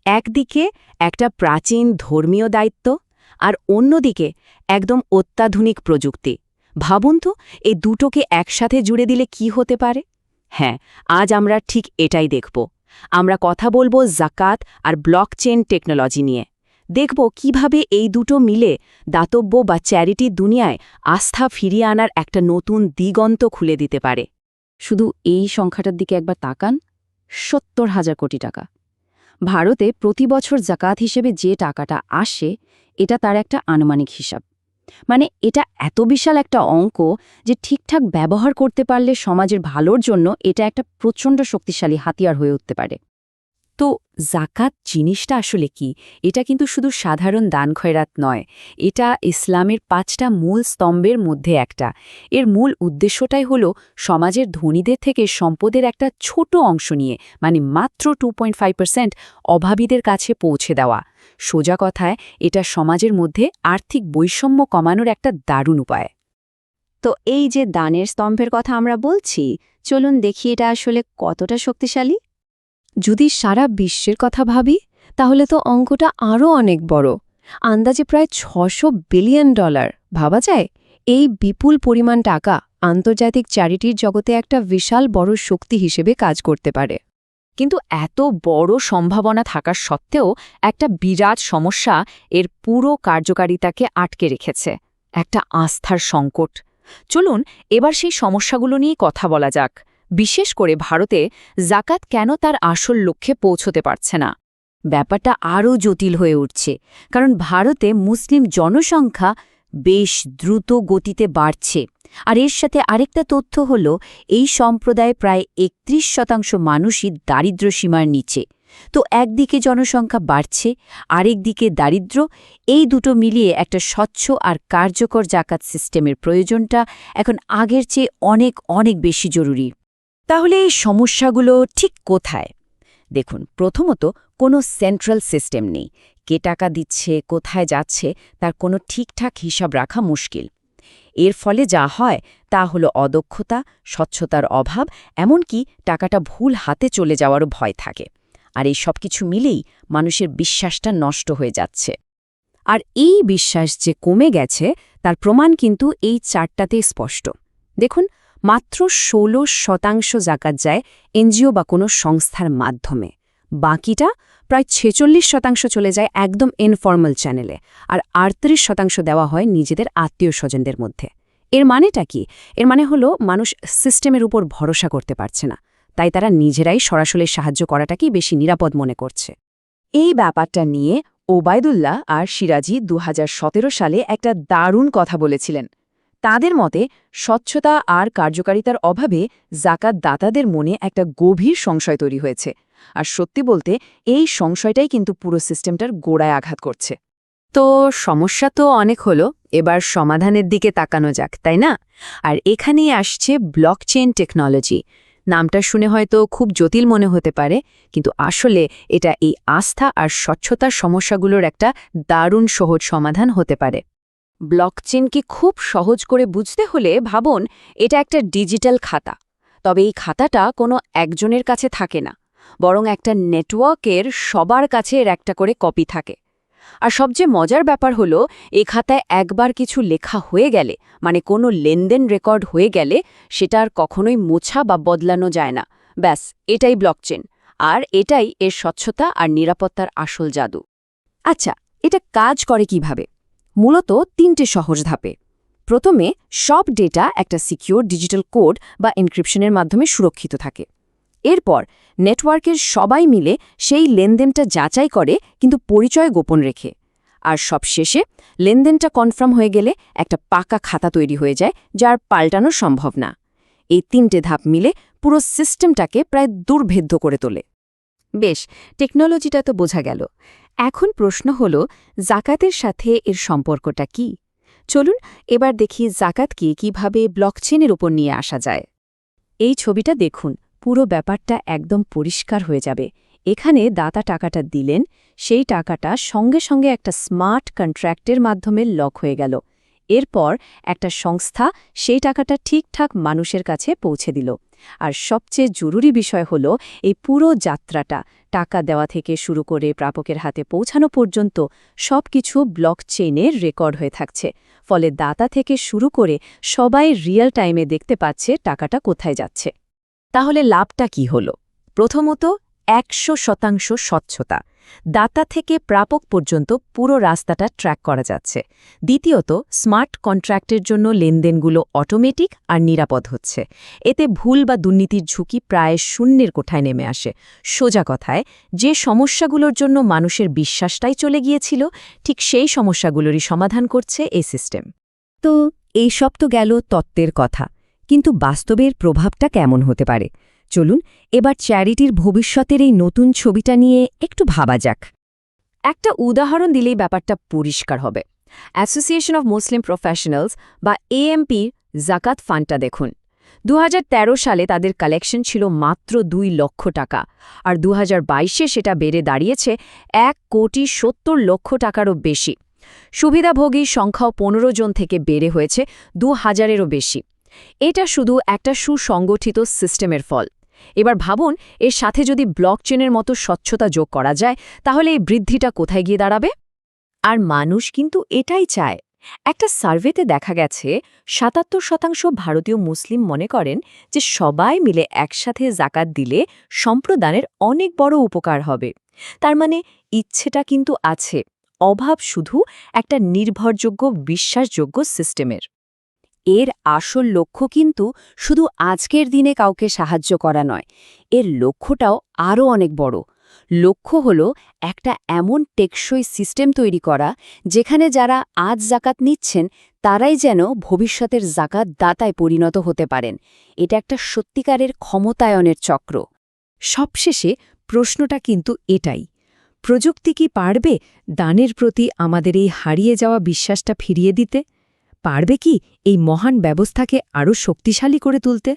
একদিকে একটা প্রাচীন ধর্মীয় দায়িত্ব আর অন্যদিকে একদম অত্যাধুনিক প্রযুক্তি। ভাবুন তো, এই দুটোকে একসাথে জুড়ে দিলে কি হতে পারে? হ্যাঁ, আজ আমরা ঠিক এটাই দেখব। আমরা কথা বলবো জাকাত আর ব্লকচেন টেকনোলজি নিয়ে। দেখব কিভাবে এই দুটো মিলে দাতব্য বা চ্যারিটি দুনিয়ায় আস্থা ফিরিয়ে আনার একটা নতুন দিগন্ত খুলে দিতে পারে। শুধু এই সংখ্যাটার দিকে একবার তাকান, ৭০,০০০ কোটি টাকা। ভারতে প্রতি বছর জাকাত হিসেবে যে টাকাটা আসে, এটা তার একটা আনুমানিক হিসাব। মানে এটা এত বিশাল একটা অঙ্ক যে ঠিকঠাক ব্যবহার করতে পারলে সমাজের ভালোর জন্য এটা একটা প্রচণ্ড শক্তিশালী হাতিয়ার হয়ে উঠতে পারে। তো জাকাত জিনিসটা আসলে কি? এটা কিন্তু শুধু সাধারণ দান খয়রাত নয়, এটা ইসলামের ৫টা মূল স্তম্ভের মধ্যে একটা। এর মূল উদ্দেশ্যটাই হলো সমাজের ধনীদের থেকে সম্পদের একটা ছোট অংশ নিয়ে, মানে মাত্র 2.5% অভাবীদের কাছে পৌঁছে দেওয়া। সোজা কথায় এটা সমাজের মধ্যে আর্থিক বৈষম্য কমানোর একটা দারুণ উপায়। তো এই যে দানের স্তম্ভের কথা আমরা বলছি, চলুন দেখি এটা আসলে কতটা শক্তিশালী। যদি সারা বিশ্বের কথা ভাবি, তাহলে তো অঙ্কটা আরও অনেক বড়। আন্দাজে প্রায় $৬০০ বিলিয়ন। ভাবা যায় এই বিপুল পরিমাণ টাকা আন্তর্জাতিক চ্যারিটির জগতে একটা বিশাল বড় শক্তি হিসেবে কাজ করতে পারে। কিন্তু এত বড় সম্ভাবনা থাকার সত্ত্বেও একটা বিরাট সমস্যা এর পুরো কার্যকারিতাকে আটকে রেখেছে, একটা আস্থার সংকট। চলুন এবার সেই সমস্যাগুলো নিয়ে কথা বলা যাক। বিশেষ করে ভারতে জাকাত কেন তার আসল লক্ষ্যে পৌঁছতে পারছে না। ব্যাপারটা আরও জটিল হয়ে উঠছে, কারণ ভারতে মুসলিম জনসংখ্যা বেশ দ্রুত গতিতে বাড়ছে। আর এর সাথে আরেকটা তথ্য হল, এই সম্প্রদায়ে প্রায় ৩১% মানুষই দারিদ্র্য সীমার নিচে। তো একদিকে জনসংখ্যা বাড়ছে, আরেকদিকে দারিদ্র্য, এই দুটো মিলিয়ে একটা স্বচ্ছ আর কার্যকর জাকাত সিস্টেমের প্রয়োজনটা এখন আগের চেয়ে অনেক অনেক বেশি জরুরি। তাহলে এই সমস্যাগুলো ঠিক কোথায়? দেখুন, প্রথমত কোনো সেন্ট্রাল সিস্টেম নেই। কে টাকা দিচ্ছে, কোথায় যাচ্ছে, তার কোনো ঠিকঠাক হিসাব রাখা মুশকিল। এর ফলে যা হয় তা হলো অদক্ষতা, স্বচ্ছতার অভাব, এমনকি টাকাটা ভুল হাতে চলে যাওয়ারও ভয় থাকে। আর এই সব কিছু মিলেই মানুষের বিশ্বাসটা নষ্ট হয়ে যাচ্ছে। আর এই বিশ্বাস যে কমে গেছে তার প্রমাণ কিন্তু এই চারটাতেই স্পষ্ট। দেখুন, মাত্র ১৬% জাকাত যায় এনজিও বা কোনো সংস্থার মাধ্যমে। বাকিটা প্রায় ৪৬% চলে যায় একদম ইনফর্মাল চ্যানেলে, আর ৩৮% দেওয়া হয় নিজেদের আত্মীয় স্বজনদের মধ্যে। এর মানেটা কি? এর মানে হলো মানুষ সিস্টেমের উপর ভরসা করতে পারছে না, তাই তারা নিজেরাই সরাসরি সাহায্য করাটাকেই বেশি নিরাপদ মনে করছে। এই ব্যাপারটা নিয়ে ওবায়দুল্লাহ আর সিরাজি ২০১৭ সালে একটা দারুণ কথা বলেছিলেন। তাদের মতে স্বচ্ছতা আর কার্যকারিতার অভাবে জাকাত দাতাদের মনে একটা গভীর সংশয় তৈরি হয়েছে। আর সত্যি বলতে এই সংশয়টাই কিন্তু পুরো সিস্টেমটার গোড়ায় আঘাত করছে। তো সমস্যা তো অনেক হলো, এবার সমাধানের দিকে তাকানো যাক, তাই না? আর এখানেই আসছে ব্লকচেন টেকনোলজি। নামটা শুনে হয়তো খুব জটিল মনে হতে পারে, কিন্তু আসলে এটা এই আস্থা আর স্বচ্ছতার সমস্যাগুলোর একটা দারুণ সহজ সমাধান হতে পারে। ব্লকচেনকে খুব সহজ করে বুঝতে হলে ভাবুন, এটা একটা ডিজিটাল খাতা। তবে এই খাতাটা কোনো একজনের কাছে থাকে না, বরং একটা নেটওয়ার্কের সবার কাছে এর একটা করে কপি থাকে। আর সবচেয়ে মজার ব্যাপার হলো, এই খাতায় একবার কিছু লেখা হয়ে গেলে, মানে কোনো লেনদেন রেকর্ড হয়ে গেলে, সেটা আর কখনোই মোছা বা বদলানো যায় না। ব্যাস, এটাই ব্লকচেন। আর এটাই এর স্বচ্ছতা আর নিরাপত্তার আসল জাদু। আচ্ছা, এটা কাজ করে কিভাবে? মূলত ৩টে সহজ ধাপে। প্রথমে সব ডেটা একটা সিকিউর ডিজিটাল কোড বা এনক্রিপশনের মাধ্যমে সুরক্ষিত থাকে। এরপর নেটওয়ার্কের সবাই মিলে সেই লেনদেনটা যাচাই করে, কিন্তু পরিচয় গোপন রেখে। আর সবশেষে লেনদেনটা কনফার্ম হয়ে গেলে একটা পাকা খাতা তৈরি হয়ে যায়, যার পাল্টানো সম্ভব না। এই ৩টে ধাপ মিলে পুরো সিস্টেমটাকে প্রায় দুর্ভেদ্য করে তোলে। বেশ, টেকনোলজিটা তো বোঝা গেল। এখন প্রশ্ন হল, জাকাতের সাথে এর সম্পর্কটা কি? চলুন এবার দেখি জাকাতকে কিভাবে ব্লকচেনের উপর নিয়ে আসা যায়। এই ছবিটা দেখুন, পুরো ব্যাপারটা একদম পরিষ্কার হয়ে যাবে। এখানে দাতা টাকাটা দিলেন, সেই টাকাটা সঙ্গে সঙ্গে একটা স্মার্ট কন্ট্রাক্টের মাধ্যমে লক হয়ে গেল। এরপর একটা সংস্থা সেই টাকাটা ঠিকঠাক মানুষের কাছে পৌঁছে দিল। আর সবচেয়ে জরুরি বিষয় হলো এই পুরো যাত্রাটা টাকা দেওয়া থেকে শুরু করে প্রাপকের হাতে পৌঁছানো পর্যন্ত সবকিছু ব্লকচেইনে রেকর্ড হয়ে থাকছে। ফলে দাতা থেকে শুরু করে সবাই রিয়েল টাইমে দেখতে পাচ্ছে টাকাটা কোথায় যাচ্ছে। তাহলে লাভটা কি হলো? প্রথমত 100% স্বচ্ছতা। দাতা থেকে প্রাপক পর্যন্ত পুরো রাস্তাটা ট্র্যাক করা যাচ্ছে। দ্বিতীয়ত, স্মার্ট কন্ট্রাক্টের জন্য লেনদেনগুলো অটোমেটিক আর নিরাপদ হচ্ছে। এতে ভুল বা দুর্নীতির ঝুঁকি প্রায় শূন্যের কোঠায় নেমে আসে। সোজা কথায়, যে সমস্যাগুলোর জন্য মানুষের বিশ্বাসটাই চলে গিয়েছিল, ঠিক সেই সমস্যাগুলোরই সমাধান করছে এই সিস্টেম। তো এই সব তো গেল তত্ত্বের কথা, কিন্তু বাস্তবের প্রভাবটা কেমন হতে পারে? চলুন এবার চ্যারিটির ভবিষ্যতের এই নতুন ছবিটা নিয়ে একটু ভাবা যাক। একটা উদাহরণ দিলেই ব্যাপারটা পরিষ্কার হবে। অ্যাসোসিয়েশন অফ মুসলিম প্রফেশনালস বা এএমপি জাকাত ফান্ডটা দেখুন। 2013 সালে তাদের কালেকশন ছিল মাত্র 2 লক্ষ টাকা, আর 2022-এ সেটা বেড়ে দাঁড়িয়েছে 1,70,00,000 টাকারও বেশি। সুবিধাভোগীর সংখ্যাও 15 জন থেকে বেড়ে হয়েছে 2000-এরও বেশি। এটা শুধু একটা সুসংগঠিত সিস্টেমের ফল। এবার ভাবুন, এর সাথে যদি ব্লকচেনের মতো স্বচ্ছতা যোগ করা যায়, তাহলে এই বৃদ্ধিটা কোথায় গিয়ে দাঁড়াবে? আর মানুষ কিন্তু এটাই চায়। একটা সার্ভেতে দেখা গেছে 77% ভারতীয় মুসলিম মনে করেন যে সবাই মিলে একসাথে জাকাত দিলে সম্প্রদায়ের অনেক বড় উপকার হবে। তার মানে ইচ্ছেটা কিন্তু আছে, অভাব শুধু একটা নির্ভরযোগ্য, বিশ্বাসযোগ্য সিস্টেমের। এর আসল লক্ষ্য কিন্তু শুধু আজকের দিনে কাউকে সাহায্য করা নয়, এর লক্ষ্যটাও আরও অনেক বড়। লক্ষ্য হল একটা এমন টেকসই সিস্টেম তৈরি করা, যেখানে যারা আজ জাকাত নিচ্ছেন তারাই যেন ভবিষ্যতের জাকাত দাতায় পরিণত হতে পারেন। এটা একটা সত্যিকারের ক্ষমতায়নের চক্র। সবশেষে প্রশ্নটা কিন্তু এটাই, প্রযুক্তি কি পারবে দানের প্রতি আমাদের এই হারিয়ে যাওয়া বিশ্বাসটা ফিরিয়ে দিতে? পারবে কি এই মহান ব্যবস্থাকে আরও শক্তিশালী করে তুলতে?